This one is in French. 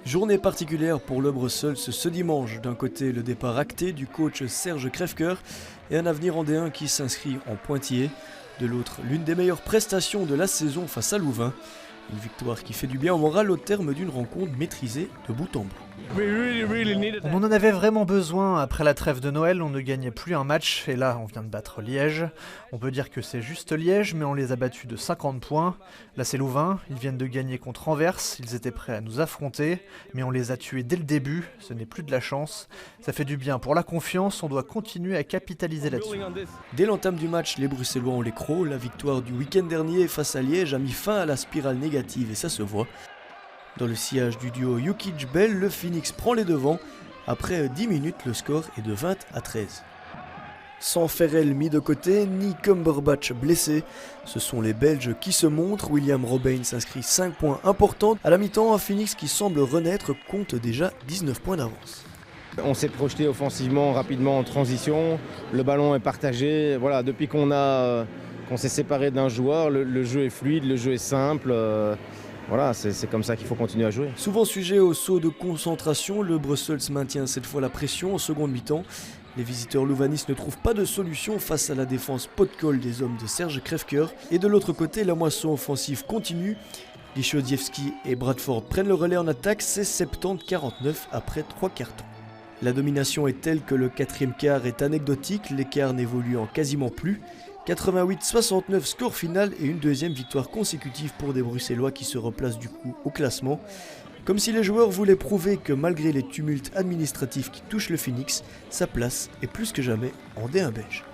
Journée particulière pour le Brussels ce dimanche. D'un côté, le départ acté du coach Serge Krefker et un avenir en D1 qui s'inscrit en pointillé. De l'autre, l'une des meilleures prestations de la saison face à Louvain. Une victoire qui fait du bien au moral au terme d'une rencontre maîtrisée de bout en bout. On en avait vraiment besoin. Après la trêve de Noël, on ne gagnait plus un match et là on vient de battre Liège. On peut dire que c'est juste Liège, mais on les a battus de 50 points. Là c'est Louvain, ils viennent de gagner contre Anvers, ils étaient prêts à nous affronter, mais on les a tués dès le début, ce n'est plus de la chance. Ça fait du bien pour la confiance, on doit continuer à capitaliser là-dessus. Dès l'entame du match, les Bruxellois ont les crocs. La victoire du week-end dernier face à Liège a mis fin à la spirale négative et ça se voit. Dans le sillage du duo Jukic-Bell, le Phoenix prend les devants. Après 10 minutes, le score est de 20-13. Sans Ferrell mis de côté, ni Cumberbatch blessé, ce sont les Belges qui se montrent. William Robben s'inscrit 5 points importants. À la mi-temps, un Phoenix qui semble renaître compte déjà 19 points d'avance. On s'est projeté offensivement rapidement en transition, le ballon est partagé. Voilà, depuis qu'on s'est séparé d'un joueur, le jeu est fluide, le jeu est simple. Voilà, c'est comme ça qu'il faut continuer à jouer. Souvent sujet au saut de concentration, le Brussels maintient cette fois la pression en seconde mi-temps. Les visiteurs louvanistes ne trouvent pas de solution face à la défense pot-de-colle des hommes de Serge Krefker. Et de l'autre côté, la moisson offensive continue. Lichodievski et Bradford prennent le relais en attaque, c'est 70-49 après 3 quarts-temps. La domination est telle que le quatrième quart est anecdotique, l'écart n'évolue en quasiment plus. 88-69 score final et une deuxième victoire consécutive pour des Bruxellois qui se replacent du coup au classement. Comme si les joueurs voulaient prouver que malgré les tumultes administratifs qui touchent le Phoenix, sa place est plus que jamais en D1 belge.